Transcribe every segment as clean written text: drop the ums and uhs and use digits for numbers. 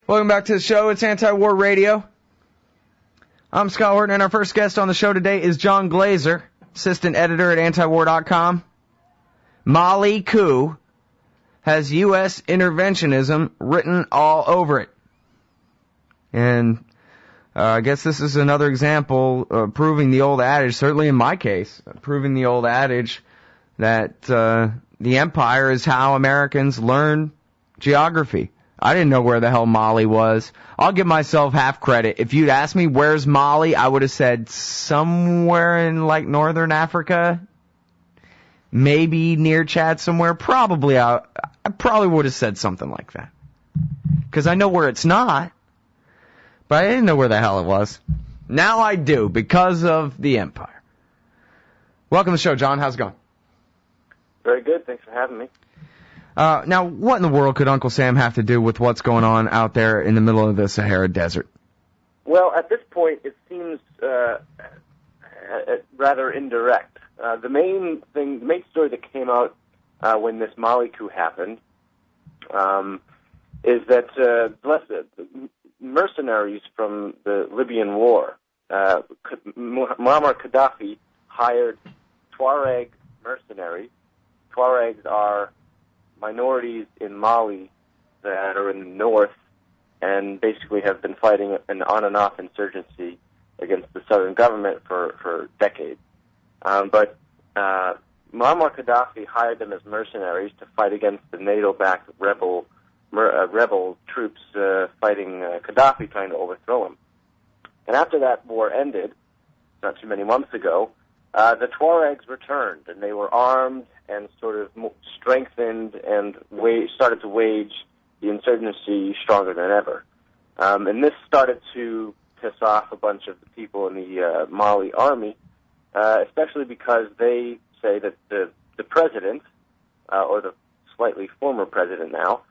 Welcome back to the show. It's Anti-War Radio. I'm Scott Horton, and our first guest on the show today is John Glaser, assistant editor at antiwar.com. Mali Coup has U.S. interventionism written all over it. And I guess this is another example of proving the old adage, certainly in my case, proving the old adage that the empire is how Americans learn geography. I didn't know where the hell Mali was. I'll give myself half credit. If you'd asked me where's Mali, I would have said somewhere in like northern Africa, maybe near Chad somewhere. Probably I probably would have said something like that. Because I know where it's not, but I didn't know where the hell it was. Now I do, because of the empire. Welcome to the show, John. How's it going? Very good. Thanks for having me. Now, what in the world could Uncle Sam have to do with what's going on out there in the middle of the Sahara Desert? Well, at this point, it seems rather indirect. The main story that came out when this Mali coup happened is that mercenaries from the Libyan war, Muammar Gaddafi hired Tuareg mercenaries. Tuaregs are minorities in Mali that are in the north and basically have been fighting an on-and-off insurgency against the southern government for decades. But Muammar Gaddafi hired them as mercenaries to fight against the NATO-backed rebel troops fighting Gaddafi, trying to overthrow him. And after that war ended, not too many months ago, the Tuaregs returned, and they were armed and sort of strengthened and started to wage the insurgency stronger than ever. And this started to piss off a bunch of the people in the Mali army, especially because they say that the president, or the slightly former president now,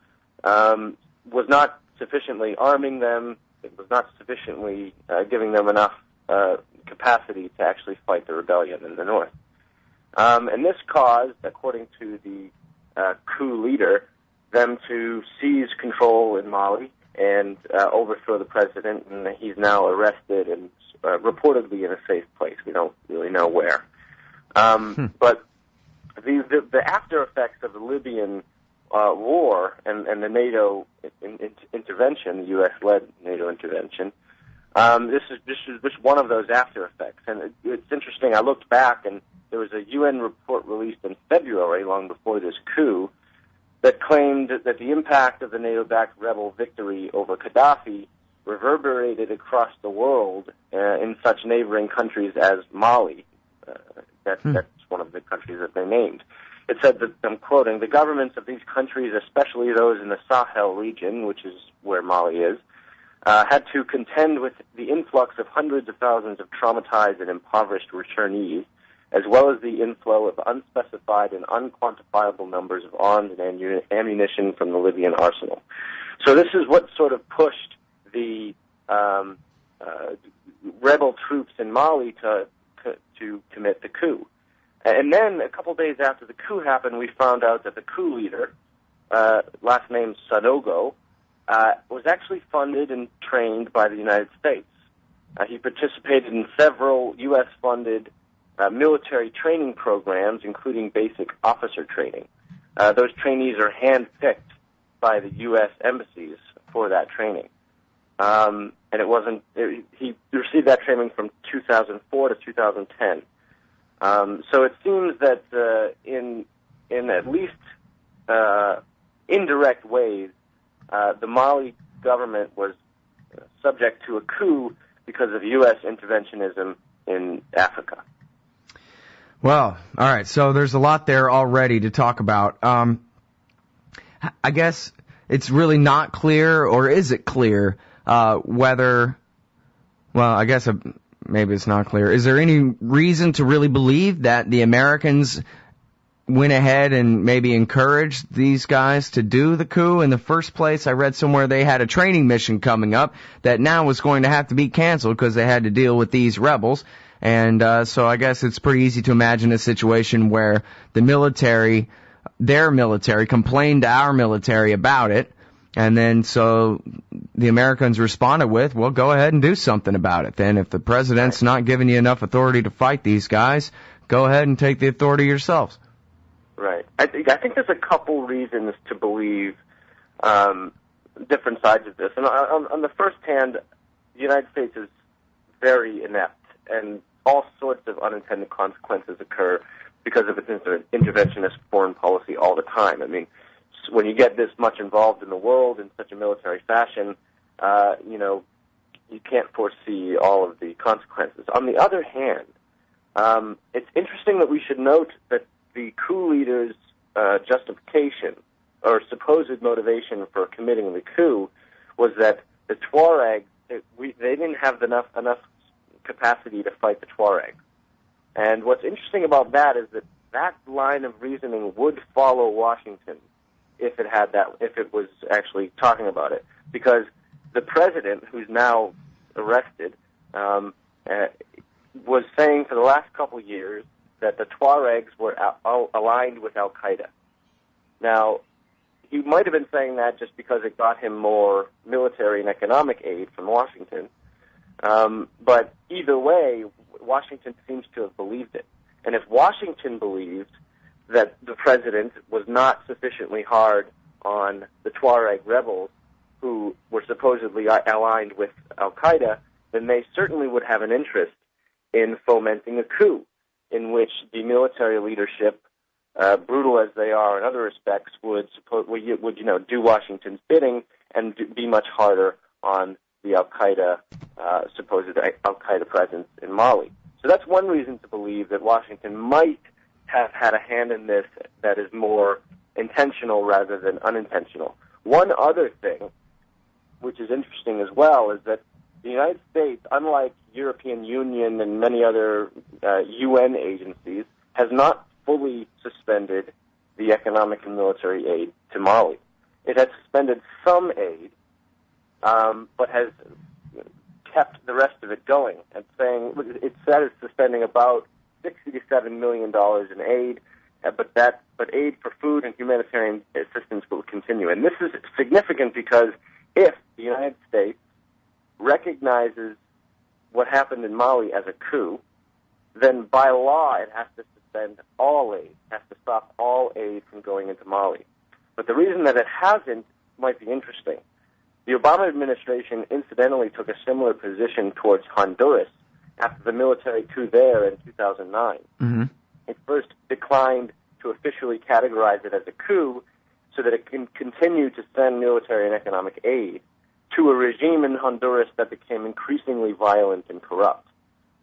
was not sufficiently arming them, it was not sufficiently giving them enough capacity to actually fight the rebellion in the north. And this caused, according to the coup leader, them to seize control in Mali and overthrow the president, and he's now arrested and reportedly in a safe place. We don't really know where. But the after effects of the Libyan war and the NATO intervention, the U.S.-led NATO intervention, this is one of those after effects. And it's interesting, I looked back, and there was a UN report released in February, long before this coup, that claimed that the impact of the NATO-backed rebel victory over Gaddafi reverberated across the world in such neighboring countries as Mali. That's one of the countries that they named. It said that, I'm quoting, the governments of these countries, especially those in the Sahel region, which is where Mali is, had to contend with the influx of hundreds of thousands of traumatized and impoverished returnees, as well as the inflow of unspecified and unquantifiable numbers of arms and ammunition from the Libyan arsenal. So this is what sort of pushed the rebel troops in Mali to commit the coup. And then, a couple days after the coup happened, we found out that the coup leader, last name Sanogo, was actually funded and trained by the United States. He participated in several U.S.-funded military training programs, including basic officer training. Those trainees are handpicked by the U.S. embassies for that training. And he received that training from 2004 to 2010. So it seems that in at least indirect ways, the Mali government was subject to a coup because of U.S. interventionism in Africa. Well, all right, so there's a lot there already to talk about. I guess it's really not clear, or is it clear, whether, well, I guess maybe it's not clear. Is there any reason to really believe that the Americans went ahead and maybe encouraged these guys to do the coup in the first place? I read somewhere they had a training mission coming up that now was going to have to be canceled because they had to deal with these rebels. And so I guess it's pretty easy to imagine a situation where the military, their military, complained to our military about it, And then so the Americans responded with, well, go ahead and do something about it. Then if the president's not giving you enough authority to fight these guys, go ahead and take the authority yourselves. Right. I think there's a couple reasons to believe different sides of this. And on the first hand, the United States is very inept, and all sorts of unintended consequences occur because of its interventionist foreign policy all the time. I mean, when you get this much involved in the world in such a military fashion, you can't foresee all of the consequences. On the other hand, it's interesting that we should note that the coup leaders' justification or supposed motivation for committing the coup was that the Tuareg, they didn't have enough capacity to fight the Tuareg. And what's interesting about that is that line of reasoning would follow Washington if it was actually talking about it, because the president, who's now arrested, was saying for the last couple of years that the Tuaregs were aligned with al-Qaeda. Now, he might have been saying that just because it got him more military and economic aid from Washington, but either way, Washington seems to have believed it. And if Washington believed that the president was not sufficiently hard on the Tuareg rebels who were supposedly aligned with al-Qaeda, then they certainly would have an interest in fomenting a coup in which the military leadership, brutal as they are in other respects, would do Washington's bidding and be much harder on the al-Qaeda, supposed al-Qaeda presence in Mali. So that's one reason to believe that Washington might have had a hand in this that is more intentional rather than unintentional. One other thing, which is interesting as well, is that the United States, unlike European Union and many other UN agencies, has not fully suspended the economic and military aid to Mali. It has suspended some aid, but has kept the rest of it going. And saying it said it's suspending about $60 to $7 million in aid, but aid for food and humanitarian assistance will continue. And this is significant because if the United States recognizes what happened in Mali as a coup, then by law it has to suspend all aid, has to stop all aid from going into Mali. But the reason that it hasn't might be interesting. The Obama administration incidentally took a similar position towards Honduras after the military coup there in 2009. Mm-hmm. It first declined to officially categorize it as a coup so that it can continue to send military and economic aid to a regime in Honduras that became increasingly violent and corrupt.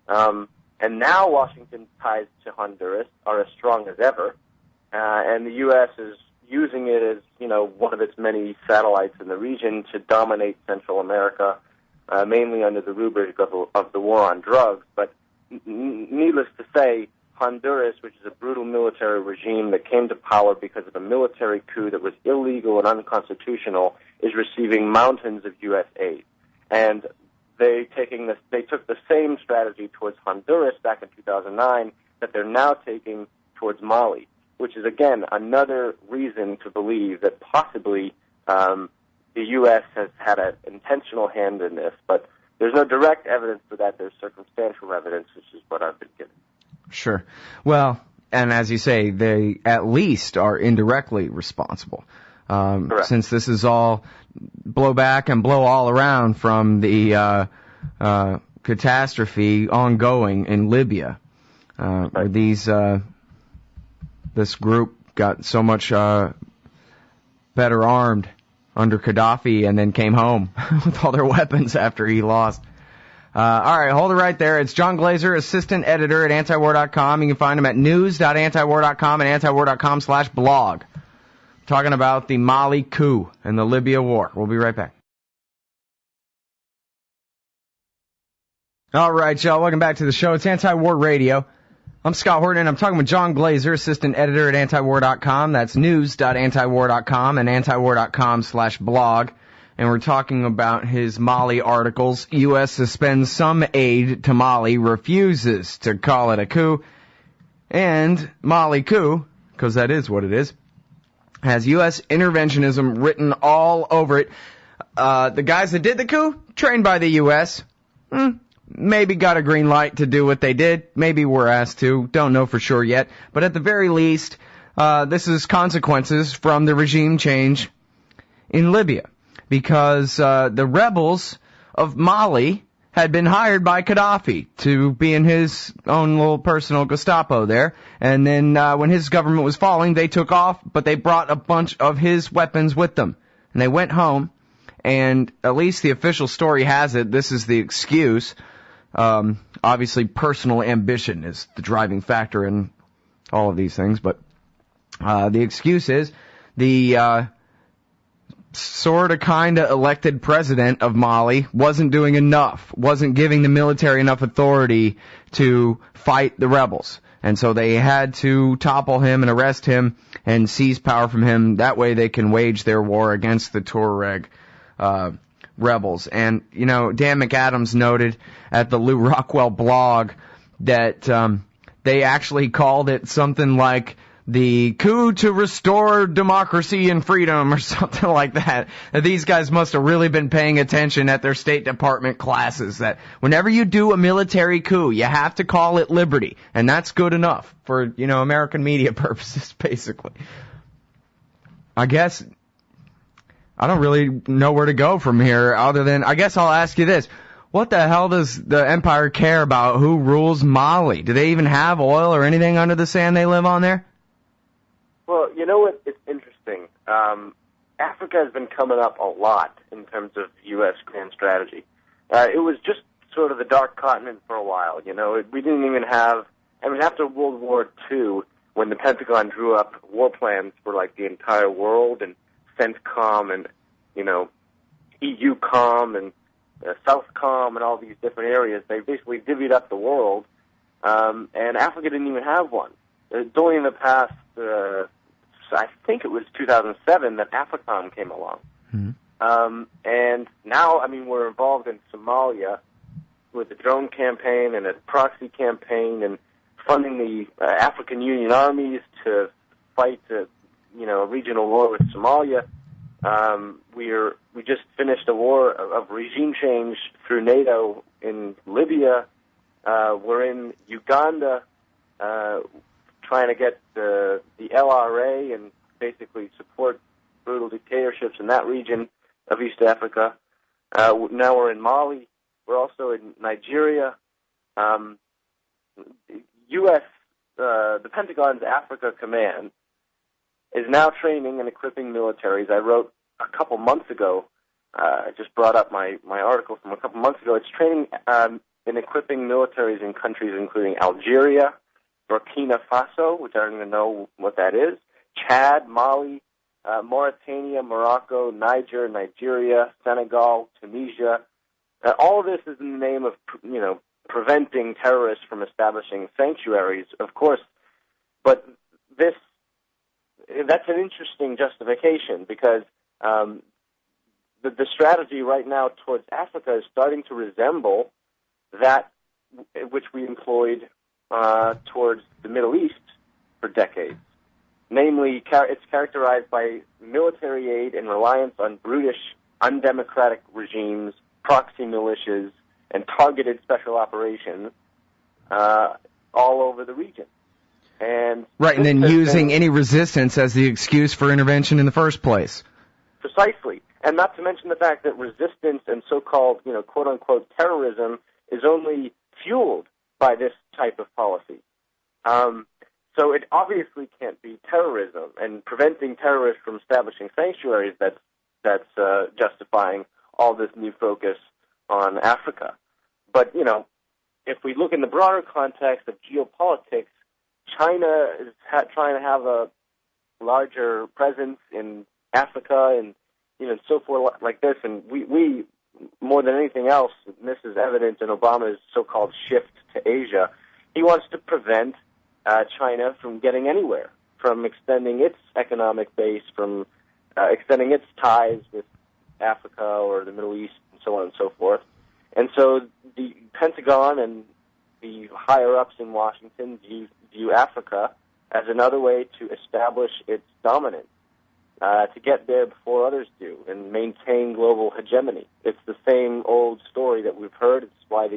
And now Washington's ties to Honduras are as strong as ever, and the U.S. is using it as, one of its many satellites in the region to dominate Central America, mainly under the rubric of the war on drugs. But needless to say, Honduras, which is a brutal military regime that came to power because of a military coup that was illegal and unconstitutional, is receiving mountains of U.S. aid. And they took the same strategy towards Honduras back in 2009 that they're now taking towards Mali, which is, again, another reason to believe that possibly the U.S. has had an intentional hand in this. But there's no direct evidence for that. There's circumstantial evidence, which is what I've been given. Sure. Well, and as you say, they at least are indirectly responsible. Since this is all blow back and blow all around from the catastrophe ongoing in Libya. Where this group got so much better armed under Gaddafi and then came home with all their weapons after he lost. All right, hold it right there. It's John Glaser, assistant editor at antiwar.com. You can find him at news.antiwar.com and antiwar.com/blog. Talking about the Mali coup and the Libya war. We'll be right back. All right, y'all. Welcome back to the show. It's Anti-War Radio. I'm Scott Horton, and I'm talking with John Glaser, assistant editor at antiwar.com. That's news.antiwar.com and antiwar.com/blog. And we're talking about his Mali articles. U.S. suspends some aid to Mali, refuses to call it a coup. And Mali coup, because that is what it is, has U.S. interventionism written all over it. The guys that did the coup, trained by the U.S., maybe got a green light to do what they did. Maybe were asked to. Don't know for sure yet. But at the very least, this is consequences from the regime change in Libya. Because the rebels of Mali had been hired by Gaddafi to be in his own little personal Gestapo there. And then when his government was falling, they took off, but they brought a bunch of his weapons with them. And they went home, and at least the official story has it, this is the excuse. Obviously, personal ambition is the driving factor in all of these things, but the excuse is the sort of kind of elected president of Mali wasn't doing enough, wasn't giving the military enough authority to fight the rebels. And so they had to topple him and arrest him and seize power from him. That way they can wage their war against the Tuareg rebels. And, you know, Dan McAdams noted at the Lou Rockwell blog that they actually called it something like the coup to restore democracy and freedom or something like that. These guys must have really been paying attention at their State Department classes that whenever you do a military coup, you have to call it liberty. And that's good enough for, you know, American media purposes, basically. I guess I don't really know where to go from here other than, I guess I'll ask you this. What the hell does the empire care about who rules Mali? Do they even have oil or anything under the sand they live on there? Well, you know what? It's interesting. Africa has been coming up a lot in terms of U.S. grand strategy. It was just sort of the dark continent for a while. You know, we didn't even have. I mean, after World War II, when the Pentagon drew up war plans for like the entire world and CENTCOM and EUCOM and SouthCom and all these different areas, they basically divvied up the world, and Africa didn't even have one. It's only in the past. I think it was 2007 that AFRICOM came along. Mm-hmm. And now, I mean, we're involved in Somalia with a drone campaign and a proxy campaign and funding the African Union armies to fight a regional war with Somalia. We just finished a war of regime change through NATO in Libya. We're in Uganda, trying to get the LRA and basically support brutal dictatorships in that region of East Africa. Now we're in Mali. We're also in Nigeria. The Pentagon's Africa Command is now training and equipping militaries. I wrote a couple months ago, I just brought up my article from a couple months ago. It's training and equipping militaries in countries including Algeria, Burkina Faso, which I don't even know what that is, Chad, Mali, Mauritania, Morocco, Niger, Nigeria, Senegal, Tunisia. All of this is in the name of, preventing terrorists from establishing sanctuaries, of course. But that's an interesting justification because the strategy right now towards Africa is starting to resemble that which we employed towards the Middle East for decades. Namely, it's characterized by military aid and reliance on brutish, undemocratic regimes, proxy militias, and targeted special operations all over the region. And then using any resistance as the excuse for intervention in the first place. Precisely. And not to mention the fact that resistance and so-called, quote-unquote terrorism is only fueled by this type of policy. So it obviously can't be terrorism and preventing terrorists from establishing sanctuaries that's justifying all this new focus on Africa. But, if we look in the broader context of geopolitics, China is trying to have a larger presence in Africa and, so forth like this. And we more than anything else, and this is evident in Obama's so-called shift to Asia, he wants to prevent China from getting anywhere, from extending its economic base, from extending its ties with Africa or the Middle East, and so on and so forth. And so the Pentagon and the higher-ups in Washington view Africa as another way to establish its dominance to get there before others do and maintain global hegemony. It's the same old story that we've heard. It's why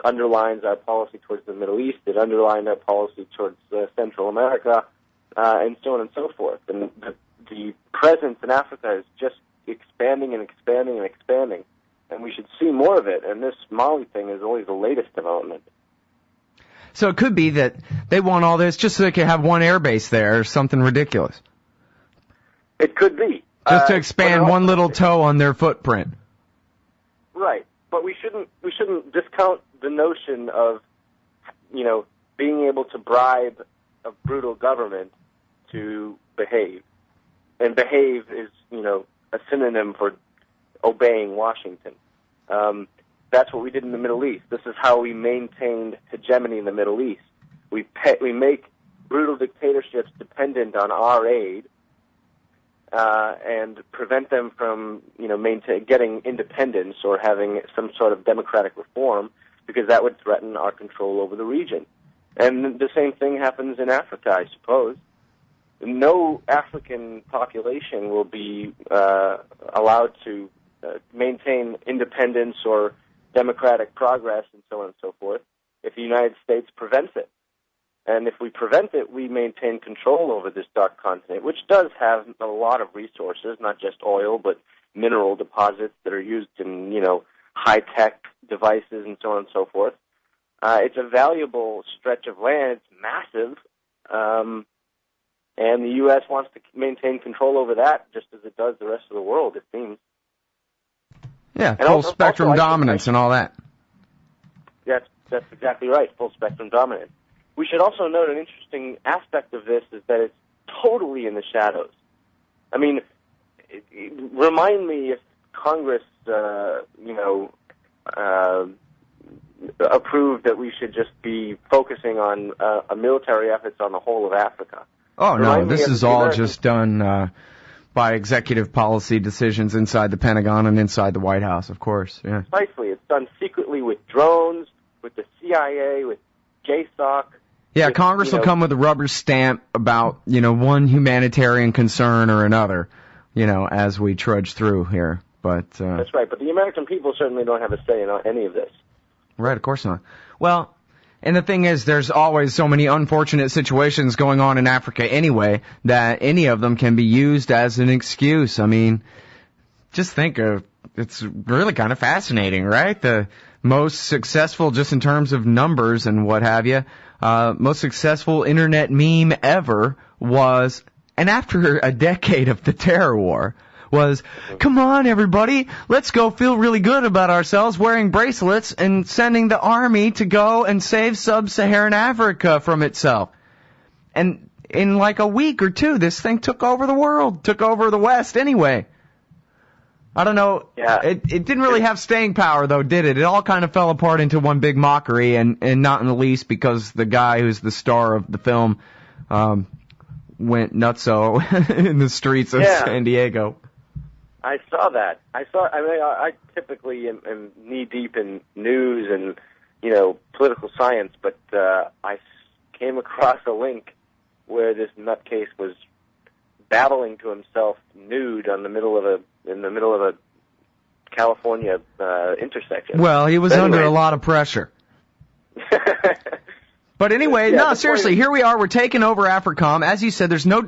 underlines our policy towards the Middle East. It underlined our policy towards Central America, and so on and so forth. And the presence in Africa is just expanding and expanding and expanding, and we should see more of it. And this Mali thing is always the latest development. So it could be that they want all this just so they can have one air base there or something ridiculous. It could be. Just to expand one little toe on their footprint. Right. But we shouldn't discount the notion of, being able to bribe a brutal government to behave. And behave is, a synonym for obeying Washington. That's what we did in the Middle East. This is how we maintained hegemony in the Middle East. We make brutal dictatorships dependent on our aid, and prevent them from, getting independence or having some sort of democratic reform, because that would threaten our control over the region. And the same thing happens in Africa, I suppose. No African population will be allowed to maintain independence or democratic progress and so on and so forth if the United States prevents it. And if we prevent it, we maintain control over this dark continent, which does have a lot of resources, not just oil, but mineral deposits that are used in, high-tech devices and so on and so forth. It's a valuable stretch of land. It's massive. And the U.S. wants to maintain control over that just as it does the rest of the world, it seems. Yeah, full spectrum dominance and all that. That's exactly right, full spectrum dominance. We should also note an interesting aspect of this is that it's totally in the shadows. I mean, remind me if Congress, approved that we should just be focusing on military efforts on the whole of Africa. Oh, no, this is all just done by executive policy decisions inside the Pentagon and inside the White House, of course. Yeah. Precisely. It's done secretly with drones, with the CIA, with JSOC. Yeah, Congress will come with a rubber stamp about, one humanitarian concern or another, as we trudge through here. But that's right. But the American people certainly don't have a say in any of this. Right, of course not. Well, and the thing is, there's always so many unfortunate situations going on in Africa anyway that any of them can be used as an excuse. I mean, just think of, it's really kind of fascinating, right? The most successful, just in terms of numbers and what have you, most successful internet meme ever was, and after a decade of the terror war, was, come on everybody, let's go feel really good about ourselves wearing bracelets and sending the army to go and save sub-Saharan Africa from itself. And in like a week or two, this thing took over the world, took over the West anyway. I don't know. Yeah. It didn't really have staying power, though, did it? It all kind of fell apart into one big mockery, and not in the least because the guy who's the star of the film went nutso in the streets of San Diego. I saw that. I typically am knee-deep in news and, political science, but I came across a link where this nutcase was babbling to himself nude in the middle of a California intersection. Well, he was under a lot of pressure. But anyway, no, seriously, here we are. We're taking over AFRICOM. As you said, there's no,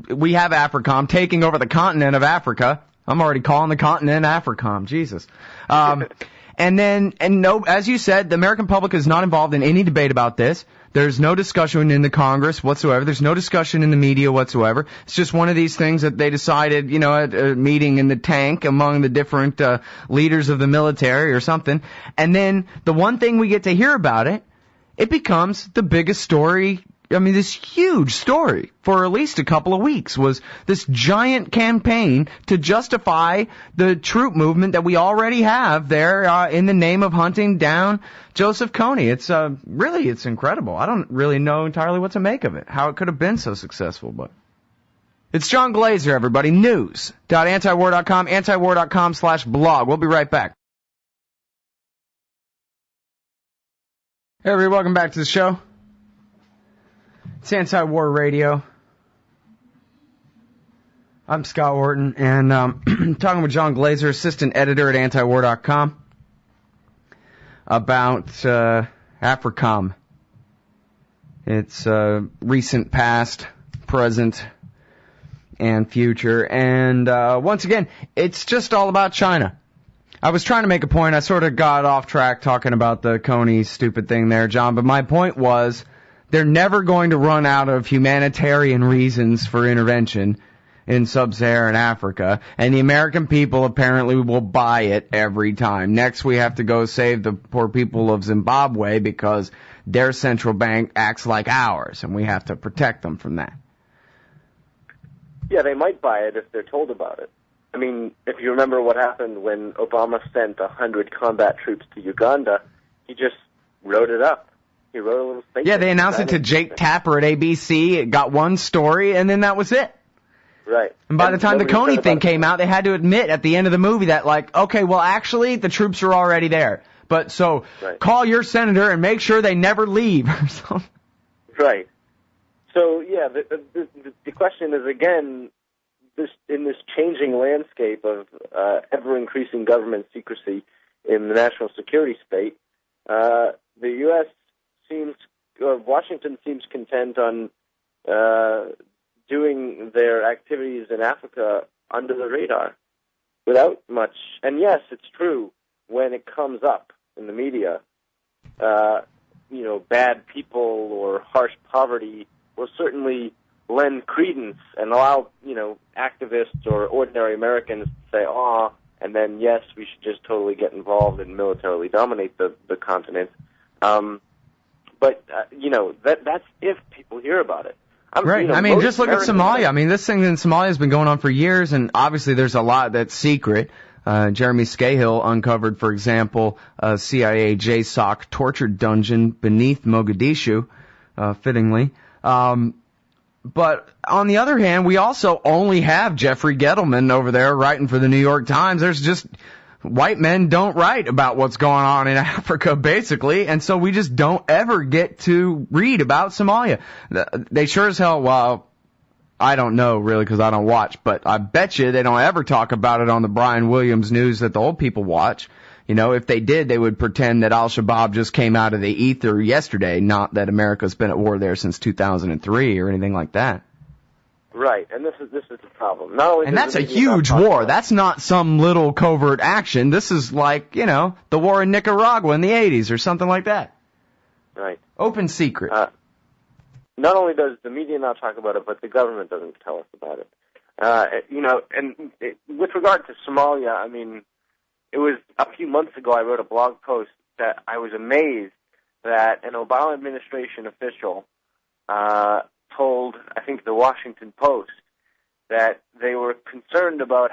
we have AFRICOM taking over the continent of Africa. I'm already calling the continent AFRICOM. Jesus. As you said, the American public is not involved in any debate about this. There's no discussion in the Congress whatsoever. There's no discussion in the media whatsoever. It's just one of these things that they decided, at a meeting in the tank among the different leaders of the military or something. And then the one thing we get to hear about it, it becomes the biggest story. I mean, this huge story for at least a couple of weeks was this giant campaign to justify the troop movement that we already have there in the name of hunting down Joseph Kony. It's incredible. I don't really know entirely what to make of it, how it could have been so successful, but it's John Glaser, everybody. News.antiwar.com, antiwar.com/blog. We'll be right back. Hey, everybody, welcome back to the show. It's Anti-War Radio. I'm Scott Horton, and talking with John Glaser, assistant editor at anti-war.com, about AFRICOM. Its recent past, present, and future. And once again, it's just all about China. I was trying to make a point. I sort of got off track talking about the Kony stupid thing there, John, but my point was they're never going to run out of humanitarian reasons for intervention in sub-Saharan Africa, and the American people apparently will buy it every time. Next, we have to go save the poor people of Zimbabwe because their central bank acts like ours, and we have to protect them from that. Yeah, they might buy it if they're told about it. I mean, if you remember what happened when Obama sent 100 combat troops to Uganda, he just wrote it up. He wrote a little statement. Yeah, they announced it to Jake Tapper at ABC. It got one story, and then that was it. Right. And by the time the Kony thing came out, they had to admit at the end of the movie that, like, okay, well, actually, the troops are already there. But so call your senator and make sure they never leave or something. Right. So, yeah, the question is, again, in this changing landscape of ever-increasing government secrecy in the national security state, the U.S. Washington seems content on doing their activities in Africa under the radar without much. And yes, it's true, when it comes up in the media, bad people or harsh poverty will certainly lend credence and allow, activists or ordinary Americans to say, and then, yes, we should just totally get involved and militarily dominate the continent. But that's if people hear about it. Right. Just look at Somalia. This thing in Somalia has been going on for years, and obviously there's a lot that's secret. Jeremy Scahill uncovered, for example, a CIA JSOC torture dungeon beneath Mogadishu, fittingly. But on the other hand, we also only have Jeffrey Gettleman over there writing for the New York Times. There's just white men don't write about what's going on in Africa, basically, and so we just don't ever get to read about Somalia. They sure as hell, well, I don't know really because I don't watch, but I bet you they don't ever talk about it on the Brian Williams news that the old people watch. If they did, they would pretend that al-Shabaab just came out of the ether yesterday, not that America's been at war there since 2003 or anything like that. Right, and this is the problem. Not only and that's a huge war. That's not some little covert action. This is like, the war in Nicaragua in the 80s or something like that. Right. Open secret. Not only does the media not talk about it, but the government doesn't tell us about it. With regard to Somalia, it was a few months ago I wrote a blog post that I was amazed that an Obama administration official told, I think, the Washington Post that they were concerned about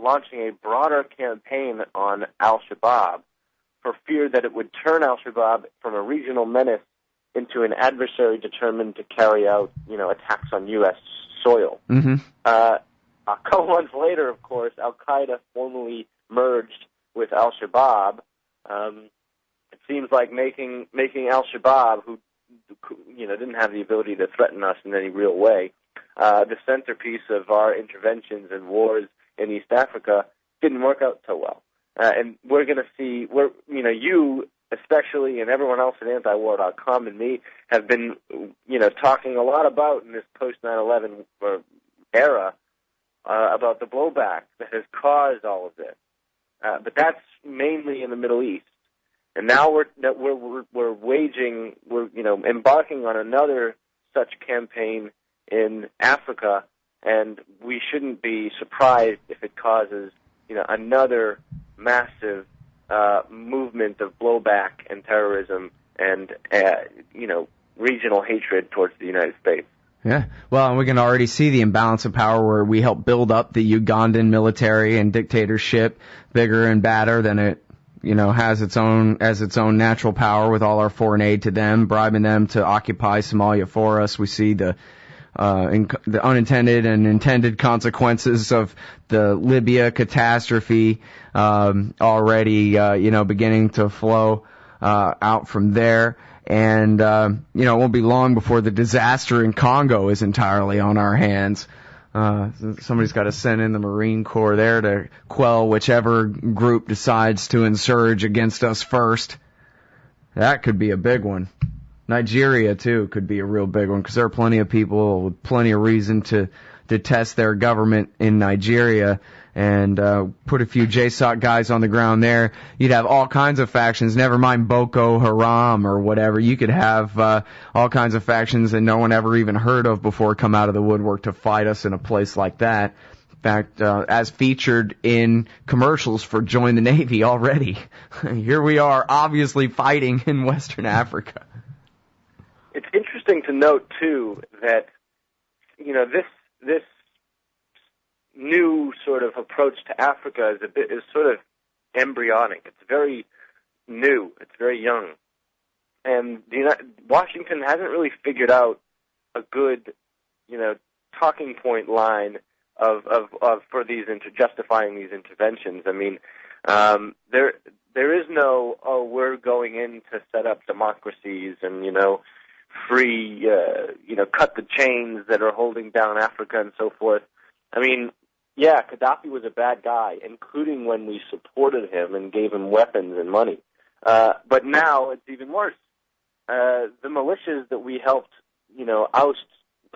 launching a broader campaign on al-Shabaab for fear that it would turn al-Shabaab from a regional menace into an adversary determined to carry out, attacks on U.S. soil. Mm-hmm. A couple months later, of course, al-Qaeda formally merged with al-Shabaab. It seems like making al-Shabaab, who didn't have the ability to threaten us in any real way, the centerpiece of our interventions and wars in East Africa, didn't work out so well. And we're going to see, you especially, and everyone else at antiwar.com and me have been, talking a lot about in this post-9/11 era about the blowback that has caused all of this. But that's mainly in the Middle East. And now we're embarking on another such campaign in Africa, and we shouldn't be surprised if it causes, another massive movement of blowback and terrorism and, regional hatred towards the United States. Yeah, well, and we can already see the imbalance of power where we help build up the Ugandan military and dictatorship bigger and badder than it, has its own natural power with all our foreign aid to them, bribing them to occupy Somalia for us. We see the unintended and intended consequences of the Libya catastrophe already, beginning to flow out from there. And, it won't be long before the disaster in Congo is entirely on our hands. Somebody's got to send in the Marine Corps there to quell whichever group decides to insurge against us first. That could be a big one. Nigeria, too, could be a real big one, because there are plenty of people with plenty of reason to detest their government in Nigeria, and put a few JSOC guys on the ground there. You'd have all kinds of factions, never mind Boko Haram or whatever. You could have all kinds of factions that no one ever even heard of before come out of the woodwork to fight us in a place like that. In fact, as featured in commercials for Join the Navy already. Here we are, obviously fighting in Western Africa. It's interesting to note, too, that, this new sort of approach to Africa is sort of embryonic. It's very new. It's very young. And Washington hasn't really figured out a good, talking point line for these justifying these interventions. I mean, there is no, we're going in to set up democracies and, free, cut the chains that are holding down Africa and so forth. I mean, yeah, Gaddafi was a bad guy, including when we supported him and gave him weapons and money. But now it's even worse. The militias that we helped, oust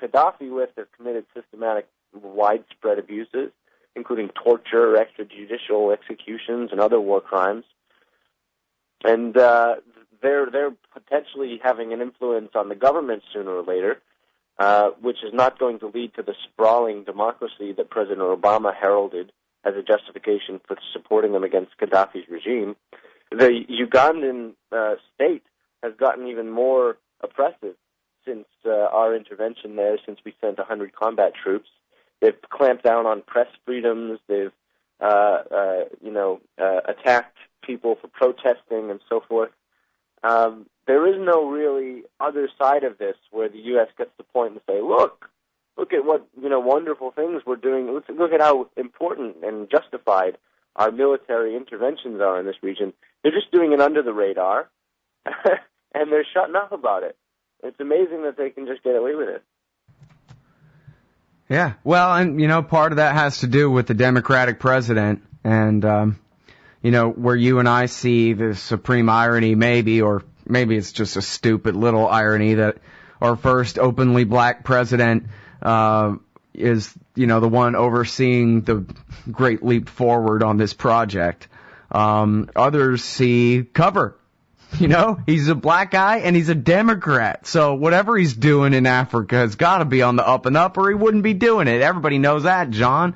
Gaddafi with have committed systematic, widespread abuses, including torture, extrajudicial executions, and other war crimes. And they're potentially having an influence on the government sooner or later, which is not going to lead to the sprawling democracy that President Obama heralded as a justification for supporting him against Gaddafi's regime. The Ugandan state has gotten even more oppressive since our intervention there, since we sent 100 combat troops. They've clamped down on press freedoms. They've, attacked people for protesting and so forth. There is no really other side of this where the U.S. gets to point and say, look at what, wonderful things we're doing. Look at how important and justified our military interventions are in this region. They're just doing it under the radar, and they're shutting up about it. It's amazing that they can just get away with it. Yeah, well, and, part of that has to do with the Democratic president, and, where you and I see the supreme irony maybe, or maybe it's just a stupid little irony that our first openly black president is, the one overseeing the great leap forward on this project. Others see cover. He's a black guy and he's a Democrat. So whatever he's doing in Africa has got to be on the up and up, or he wouldn't be doing it. Everybody knows that, John.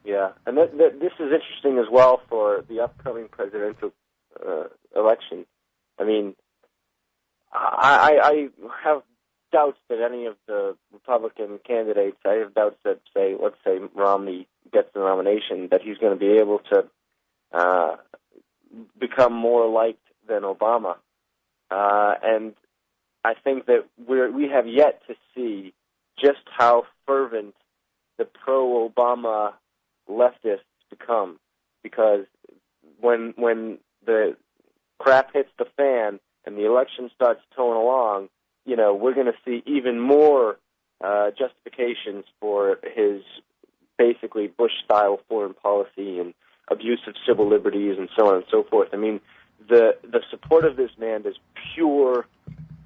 Yeah, and this is interesting as well for the upcoming presidential election. I mean, I have doubts that any of the Republican candidates, I have doubts that, let's say Romney gets the nomination, that he's going to be able to become more liked than Obama. And I think that we have yet to see just how fervent the pro-Obama leftists become, because when the crap hits the fan and the election starts towing along, we're going to see even more justifications for his basically Bush-style foreign policy and abuse of civil liberties and so on and so forth. I mean, the support of this man is pure,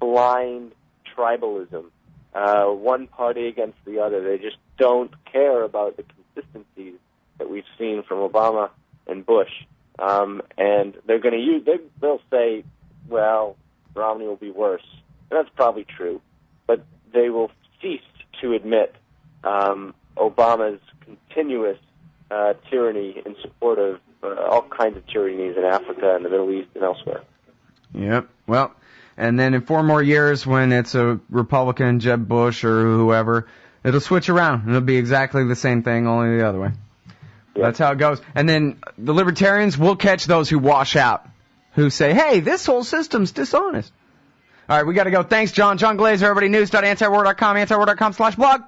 blind tribalism. One party against the other. They just don't care about the consistencies that we've seen from Obama and Bush. And they're going to they'll say, well, Romney will be worse. And that's probably true. But they will cease to admit Obama's continuous tyranny in support of all kinds of tyrannies in Africa and the Middle East and elsewhere. Yep. Well, and then in 4 more years, when it's a Republican, Jeb Bush or whoever, it'll switch around. It'll be exactly the same thing, only the other way. Yep. That's how it goes. And then the libertarians will catch those who wash out, who say, hey, this whole system's dishonest. All right, we got to go. Thanks, John. John Glaser, everybody. News.antiwar.com, antiwar.com/blog.